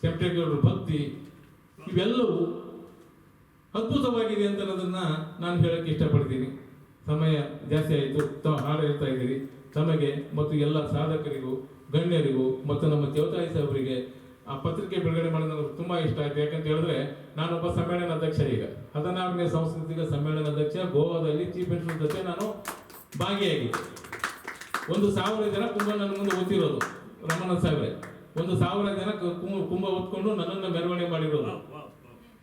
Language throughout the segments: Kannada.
ಕೆಂಪೇಗೌಡರ ಭಕ್ತಿ ಇವೆಲ್ಲವೂ ಅದ್ಭುತವಾಗಿದೆ ಅಂತ ಅನ್ನೋದನ್ನ ನಾನು ಹೇಳಕ್ಕೆ ಇಷ್ಟಪಡ್ತೀನಿ. ಸಮಯ ಜಾಸ್ತಿ ಆಯಿತು, ತಾವು ಹಾಡು ಹೇಳ್ತಾ ಇದ್ದೀರಿ. ತಮಗೆ ಮತ್ತು ಎಲ್ಲ ಸಾಧಕರಿಗೂ, ಗಣ್ಯರಿಗೂ ಮತ್ತು ನಮ್ಮ ದೇವತಾಯಿ ಸಾಹೇಬರಿಗೆ ಆ ಪತ್ರಿಕೆ ಬಿಡುಗಡೆ ಮಾಡೋದು ನನಗೆ ತುಂಬಾ ಇಷ್ಟ ಆಯ್ತು. ಯಾಕಂತ ಹೇಳಿದ್ರೆ ನಾನೊಬ್ಬ ಸಮ್ಮೇಳನ ಅಧ್ಯಕ್ಷ, ಈಗ 14ನೇ ಸಾಂಸ್ಕೃತಿಕ ಸಮ್ಮೇಳನ ಅಧ್ಯಕ್ಷ. ಗೋವಾದಲ್ಲಿ ಚೀಫ್ ಮಿನಿಸ್ಟರ್ ಜೊತೆ ನಾನು ಭಾಗಿಯಾಗಿದ್ದೆ. 1,000 ಜನ ಕುಂಭ ನನ್ನ ಮುಂದೆ ಓದ್ತಿರೋದು, ರಮಣ ಸಾಹೇಬ್ರೆ 1,000 ಜನ ಕುಂಭ ಹೊತ್ಕೊಂಡು ನನ್ನನ್ನು ಮೆರವಣಿಗೆ ಮಾಡಿರೋದು.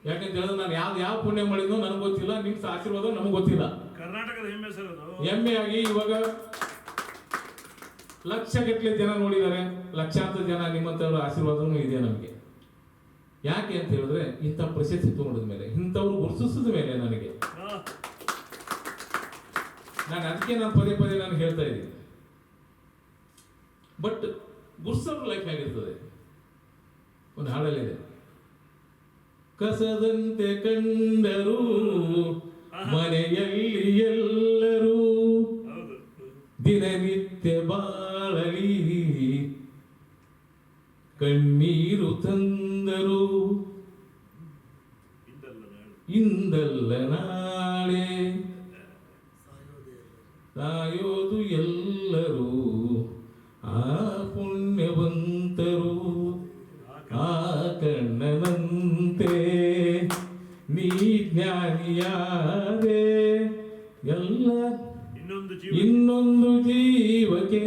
ಯಾಕಂತ ಹೇಳಿದ್ರೆ ನಾನು ಯಾವ ಪುಣ್ಯ ಮಾಡಿದ್ನೋ ನನಗೆ ಗೊತ್ತಿಲ್ಲ, ನಿಮ್ಗೆ ಆಶೀರ್ವಾದ ನಮಗೆ ಗೊತ್ತಿಲ್ಲ. ಕರ್ನಾಟಕದ ಹೆಮ್ಮೆ ಆಗಿ ಇವಾಗ ಲಕ್ಷಗಟ್ಟಲೆ ಜನ ನೋಡಿದ್ದಾರೆ, ಲಕ್ಷಾಂತರ ಜನ ನಿಮ್ಮಂಥವ್ರ ಆಶೀರ್ವಾದನೂ ಇದೆ ನಮಗೆ. ಯಾಕೆ ಅಂತ ಹೇಳಿದ್ರೆ ಇಂಥ ಪ್ರಶಸ್ತಿ ತಗೊಂಡಿದ ಮೇಲೆ, ಇಂಥವ್ರು ಗುರುತಿಸಿದ ಮೇಲೆ ನನಗೆ ಅದಕ್ಕೆ ನಾನು ಪದೇ ಪದೇ ನಾನು ಹೇಳ್ತಾ ಇದ್ದೀನಿ. ಬಟ್ ಗುರ್ಸವ್ರ ಲೈಫ್ ಆಗಿರ್ತದೆ. ಒಂದು ಹಾಡಲ್ಲಿದೆ, ಕಸದಂತೆ ಕಂಡರು ಮನೆಯಲ್ಲಿ ಎಲ್ಲರೂ, ದಿನನಿತ್ಯ ಬಾಳಲಿ ಕಣ್ಣೀರು ತಂದರು, ಇಂದಲ್ಲ ನಾಳೆ ಸಾಯೋದು ಎಲ್ಲರೂ ಆ ಪುಣ್ಯವಂತರು. ಆ ಕಣ್ಣನಂತೆ ನೀ ಜ್ಞಾನಿಯಾದೆ, ಎಲ್ಲ ಇನ್ನೊಂದು ಜೀವಕ್ಕೆ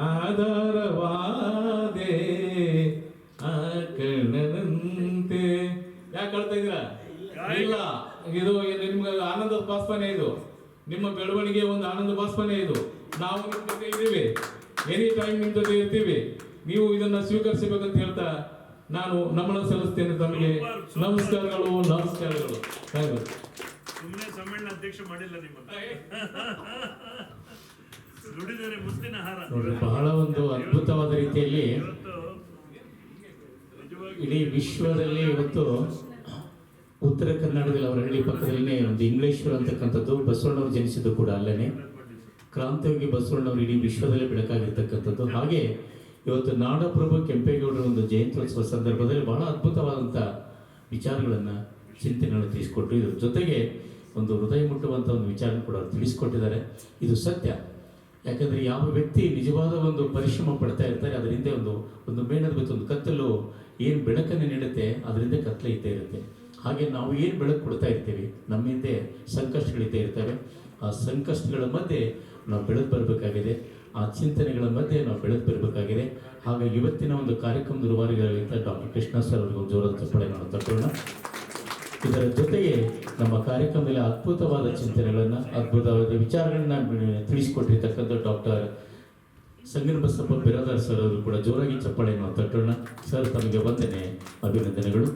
ಆಧಾರವಾದೆ, ಆ ಕಣ್ಣನಂತೆ. ಯಾಕೆ ಹೇಳ್ತಾ ಇದ್ದೀರಾ? ಇಲ್ಲ, ಇದು ನಿಮ್ಗೆ ಆನಂದ ಬಾಷ್ಪನೆ, ಇದು ನಿಮ್ಮ ಬೆಳವಣಿಗೆ ಒಂದು ಆನಂದ ಬಾಷ್ಪನೆ. ಇದು ನಾವು ನಿಮ್ಮ ಜೊತೆ ಇದ್ದೀವಿ, ಎನಿ ಟೈಮ್ ನಿಮ್ಮ ಜೊತೆ ಇರ್ತೀವಿ. ನೀವು ಇದನ್ನ ಸ್ವೀಕರಿಸಬೇಕಂತ ಹೇಳ್ತಾ ನಾನು ನಮನ ಸಲ್ಲಿಸ್ತೇನೆ. ತಮಗೆ ನಮಸ್ಕಾರಗಳು. ಸುಮ್ಮನೆ ಸಮ್ಮೇಳನ ಅಧ್ಯಕ್ಷ ಮಾಡಿಲ್ಲ, ಬಹಳ ಒಂದು ಅದ್ಭುತವಾದ ರೀತಿಯಲ್ಲಿ ಇಡೀ ವಿಶ್ವದಲ್ಲಿ ಇವತ್ತು ಉತ್ತರ ಕರ್ನಾಟಕದಲ್ಲಿ ಅವರ ಹಳ್ಳಿ ಪಕ್ಕದಲ್ಲೇ ಒಂದು ಇಂಗ್ಲೇಶ್ವರ ಅಂತಕ್ಕಂಥದ್ದು, ಬಸವಣ್ಣವರು ಜನಿಸಿದ್ದು ಕೂಡ ಅಲ್ಲೇ. ಕ್ರಾಂತಿಯೋಗಿ ಬಸವಣ್ಣವರು ಇಡೀ ವಿಶ್ವದಲ್ಲೇ ಬೆಳಕಾಗಿರ್ತಕ್ಕಂಥದ್ದು. ಹಾಗೆ ಇವತ್ತು ನಾಡಪ್ರಭು ಕೆಂಪೇಗೌಡರ ಒಂದು ಜಯಂತ್ಯೋತ್ಸವ ಸಂದರ್ಭದಲ್ಲಿ ಬಹಳ ಅದ್ಭುತವಾದಂಥ ವಿಚಾರಗಳನ್ನು, ಚಿಂತನೆಗಳನ್ನು ತಿಳಿಸ್ಕೊಟ್ರು. ಇದ್ರ ಜೊತೆಗೆ ಒಂದು ಹೃದಯ ಮುಟ್ಟುವಂಥ ಒಂದು ವಿಚಾರ ಕೂಡ ಅವರು ತಿಳಿಸ್ಕೊಟ್ಟಿದ್ದಾರೆ. ಇದು ಸತ್ಯ. ಯಾಕಂದರೆ ಯಾವ ವ್ಯಕ್ತಿ ನಿಜವಾದ ಒಂದು ಪರಿಶ್ರಮ ಪಡ್ತಾ ಇರ್ತಾರೆ, ಅದರಿಂದ ಒಂದು ಮೇಣದ ಬತ್ತು, ಒಂದು ಕತ್ತಲು ಏನು ಬೆಳಕನ್ನು ನೀಡುತ್ತೆ, ಅದರಿಂದ ಕತ್ತಲೆ ಇದ್ದೇ ಇರುತ್ತೆ. ಹಾಗೆ ನಾವು ಏನು ಬೆಳಕು ಕೊಡ್ತಾ ಇರ್ತೀವಿ, ನಮ್ಮ ಹಿಂದೆ ಸಂಕಷ್ಟಗಳಿದ್ದೇ ಇರ್ತವೆ. ಆ ಸಂಕಷ್ಟಗಳ ಮಧ್ಯೆ ನಾವು ಬೆಳೆದು ಬರಬೇಕಾಗಿದೆ, ಆ ಚಿಂತನೆಗಳ ಮಧ್ಯೆ ನಾವು ಬೆಳೆದು ಬರಬೇಕಾಗಿದೆ. ಹಾಗಾಗಿ ಇವತ್ತಿನ ಒಂದು ಕಾರ್ಯಕ್ರಮದ ರೂವಾರಿಗಳಾಗಿದ್ದ ಡಾಕ್ಟರ್ ಕೃಷ್ಣ ಸರ್ ಅವರಿಗೆ ಒಂದು ಜೋರಾದ ಚಪ್ಪಾಳೆ ನಾವು ತಟ್ಟೋಣ. ಇದರ ಜೊತೆಗೆ ನಮ್ಮ ಕಾರ್ಯಕ್ರಮದಲ್ಲಿ ಅದ್ಭುತವಾದ ಚಿಂತನೆಗಳನ್ನು, ಅದ್ಭುತವಾದ ವಿಚಾರಗಳನ್ನ ತಿಳಿಸಿಕೊಟ್ಟಿರ್ತಕ್ಕಂಥ ಡಾಕ್ಟರ್ ಸಂಗನಬಸಪ್ಪ ಬಿರಾದಾರ್ ಸರ್ ಅವರು ಕೂಡ ಜೋರಾಗಿ ಚಪ್ಪಾಳೆ ನಾವು ತಟ್ಟೋಣ. ಸರ್, ತಮಗೆ ವಂದನೆ, ಅಭಿನಂದನೆಗಳು.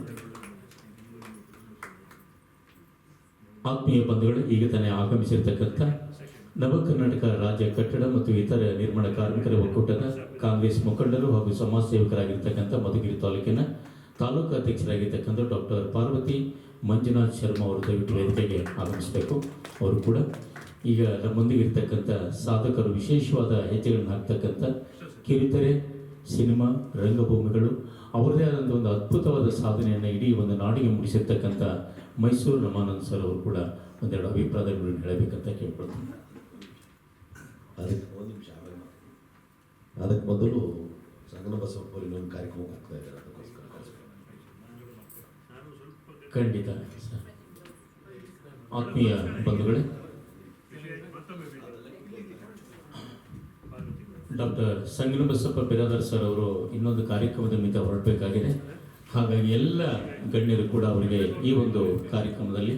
ಆತ್ಮೀಯ ಬಂಧುಗಳು, ಈಗ ತಾನೇ ಆಗಮಿಸಿರ್ತಕ್ಕಂಥ ನವ ಕರ್ನಾಟಕ ರಾಜ್ಯ ಕಟ್ಟಡ ಮತ್ತು ಇತರ ನಿರ್ಮಾಣ ಕಾರ್ಮಿಕರ ಒಕ್ಕೂಟದ ಕಾಂಗ್ರೆಸ್ ಮುಖಂಡರು ಹಾಗೂ ಸಮಾಜ ಸೇವಕರಾಗಿರ್ತಕ್ಕಂಥ ಮಧುಗಿರಿ ತಾಲೂಕಿನ ತಾಲೂಕು ಅಧ್ಯಕ್ಷರಾಗಿರ್ತಕ್ಕಂಥ ಡಾಕ್ಟರ್ ಪಾರ್ವತಿ ಮಂಜುನಾಥ್ ಶರ್ಮಾ ಅವರು ದಯವಿಟ್ಟು ವೇದಿಕೆಗೆ ಆಗಮಿಸಬೇಕು. ಅವರು ಕೂಡ ಈಗ ನಮ್ಮೊಂದಿಗೆ ಇರ್ತಕ್ಕಂಥ ಸಾಧಕರು, ವಿಶೇಷವಾದ ಹೆಜ್ಜೆಗಳನ್ನು ಹಾಕ್ತಕ್ಕಂಥ ಕಿರುತೆರೆ, ಸಿನಿಮಾ, ರಂಗಭೂಮಿಗಳು, ಅವರದೇ ಆದಂಥ ಒಂದು ಅದ್ಭುತವಾದ ಸಾಧನೆಯನ್ನು ಇಡೀ ಒಂದು ನಾಡಿಗೆ ಮುಡಿಸಿರ್ತಕ್ಕಂಥ ಮೈಸೂರು ರಮಾನಂದ್ ಸರ್ ಅವರು ಕೂಡ ಒಂದೆರಡು ಅಭಿಪ್ರಾಯಗಳನ್ನು ಹೇಳಬೇಕಂತ ಕೇಳ್ಕೊಳ್ತೀನಿ. ಅದಕ್ಕೆ ಮೊದಲು ಸಂಗನಬಸಪ್ಪ ಇನ್ನೊಂದು ಕಾರ್ಯಕ್ರಮ ಆಗ್ತಾ ಇದ್ದಾರೆ, ಅದಕ್ಕೋಸ್ಕರ ಖಂಡಿತ. ಆತ್ಮೀಯ ಬಂಧುಗಳೇ, ಡಾಕ್ಟರ್ ಸಂಗನಬಸಪ್ಪ ಬಿರಾದಾರ್ ಸರ್ ಅವರು ಇನ್ನೊಂದು ಕಾರ್ಯಕ್ರಮದ ನಿಮಿತ್ತ ಹೊರಡಬೇಕಾಗಿದೆ. ಹಾಗಾಗಿ ಎಲ್ಲ ಗಣ್ಯರು ಕೂಡ ಅವರಿಗೆ ಈ ಒಂದು ಕಾರ್ಯಕ್ರಮದಲ್ಲಿ